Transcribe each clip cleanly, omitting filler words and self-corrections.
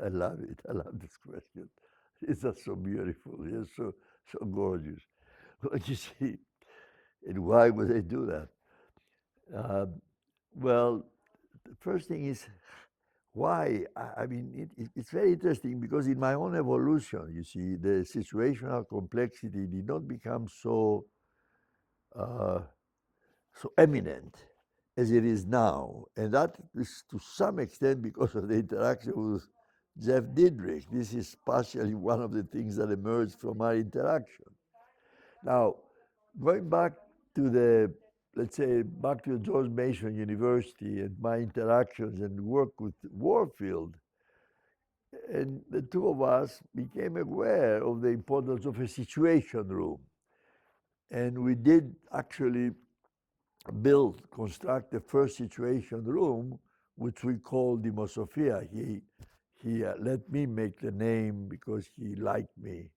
I love it. I love this question. It's just so beautiful. It's so gorgeous. Well, you see, and why would they do that? Um, well, the first thing is why. I mean, it's very interesting because in my own evolution, you see, the situational complexity did not become uh, so eminent as it is now, and that is to some extent because of the interaction with Jeff Diedrich. This is partially one of the things that emerged from our interaction. Now, going back to the, let's say, back to George Mason University and my interactions and work with Warfield, and the two of us became aware of the importance of a situation room. And we did actually construct the first situation room, which we called Demosophia. He let me make the name because he liked me.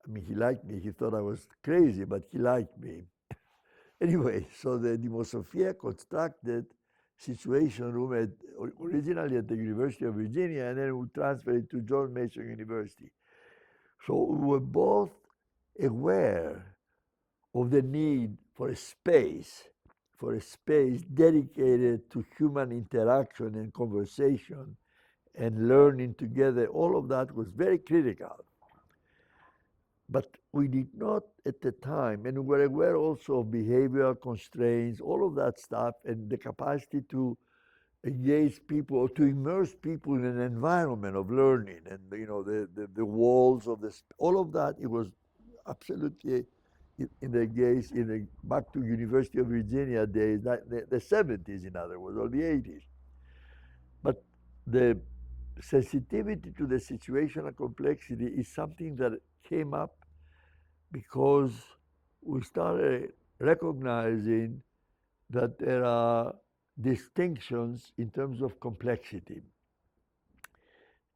I mean, he liked me. He thought I was crazy, but he liked me. Anyway, so the Demosophia constructed situation room originally at the University of Virginia, and then we transferred it to George Mason University. So we were both aware of the need for a space dedicated to human interaction and conversation and learning together. All of that was very critical. But we did not at the time, and we were aware also of behavioral constraints, all of that stuff, and the capacity to engage people or to immerse people in an environment of learning and the walls of this, all of that. It was absolutely in the case in the back to University of Virginia days, the 70s, in other words, or the 80s. But the sensitivity to the situational complexity is something that came up because we started recognizing that there are distinctions in terms of complexity.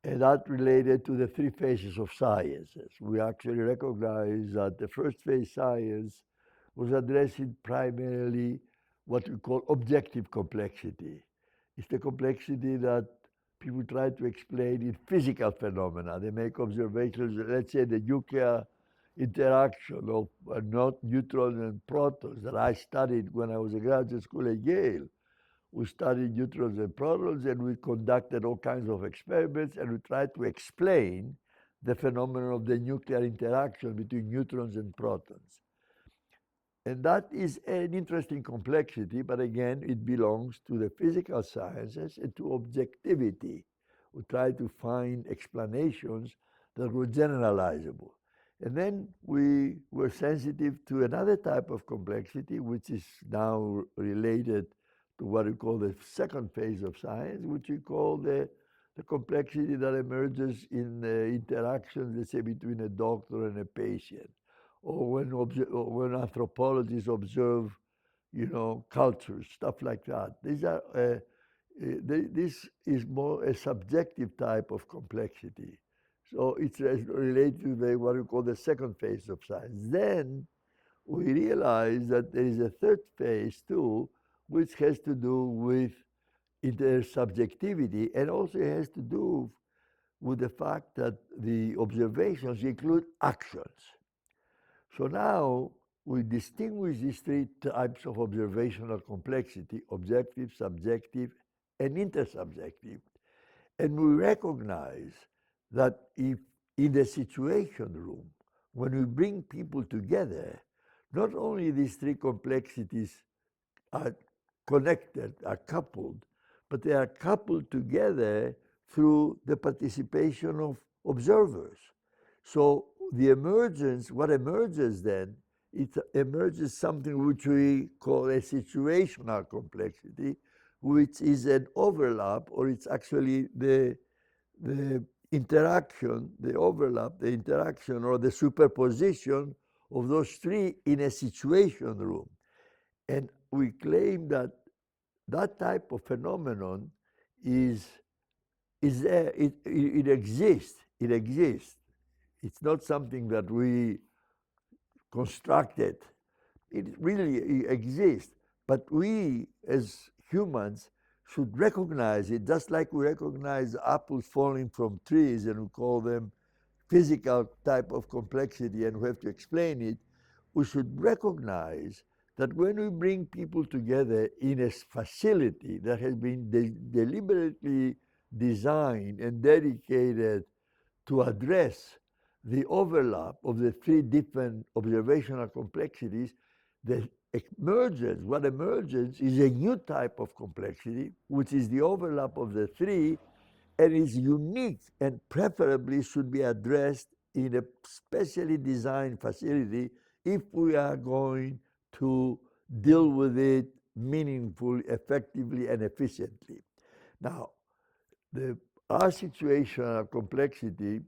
And that related to the three phases of sciences. We actually recognize that the first phase science was addressing primarily what we call objective complexity. It's the complexity that people try to explain in physical phenomena. They make observations, let's say the nuclear interaction of not neutrons and protons that I studied when I was a graduate school at Yale. We studied neutrons and protons, and we conducted all kinds of experiments, and we tried to explain the phenomenon of the nuclear interaction between neutrons and protons. And that is an interesting complexity, but again, it belongs to the physical sciences and to objectivity. We try to find explanations that were generalizable. And then we were sensitive to another type of complexity, which is now related to what we call the second phase of science, which we call the complexity that emerges in the interaction, let's say, between a doctor and a patient, or when anthropologists observe, cultures, stuff like that. This is more a subjective type of complexity. So it's related to what we call the second phase of science. Then we realize that there is a third phase too, which has to do with intersubjectivity, and also has to do with the fact that the observations include actions. So now we distinguish these three types of observational complexity: objective, subjective, and intersubjective. And we recognize that if in the situation room, when we bring people together, not only these three complexities are connected, are coupled, but they are coupled together through the participation of observers. So what emerges then, it emerges something which we call a situational complexity, which is an overlap, or it's actually the interaction, the overlap, the interaction, or the superposition of those three in a situation room. And we claim that that type of phenomenon is is there. It exists. It exists. It's not something that we constructed. It really exists. But we, as humans, should recognize it, just like we recognize apples falling from trees and we call them physical type of complexity and we have to explain it. We should recognize that when we bring people together in a facility that has been deliberately designed and dedicated to address the overlap of the three different observational complexities, the what emerges is a new type of complexity, which is the overlap of the three and is unique and preferably should be addressed in a specially designed facility if we are going to deal with it meaningfully, effectively, and efficiently. Now, the, our situational complexity,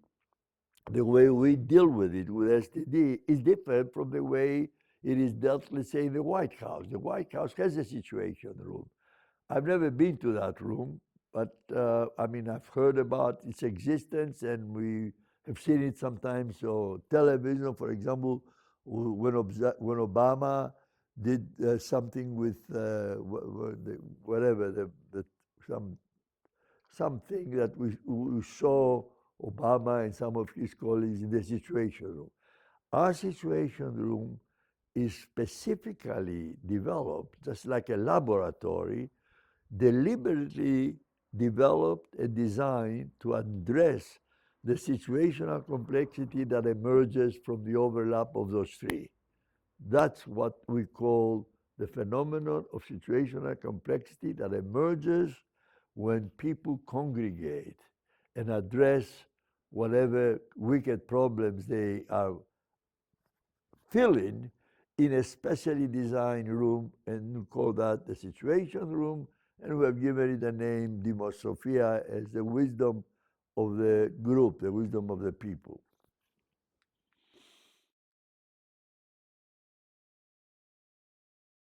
the way we deal with it with STD, is different from the way it is dealt, let's say, in the White House. The White House has a situation room. I've never been to that room, but I mean, I've heard about its existence and we have seen it sometimes on television. For example, when Obama did something with whatever, some, something that we saw Obama and some of his colleagues in the Situation Room. Our Situation Room is specifically developed, just like a laboratory, deliberately developed and designed to address the situational complexity that emerges from the overlap of those three. That's what we call the phenomenon of situational complexity that emerges when people congregate and address whatever wicked problems they are filling in a specially designed room, and we call that the situation room, and we have given it the name Demosophia as the wisdom of the group, the wisdom of the people.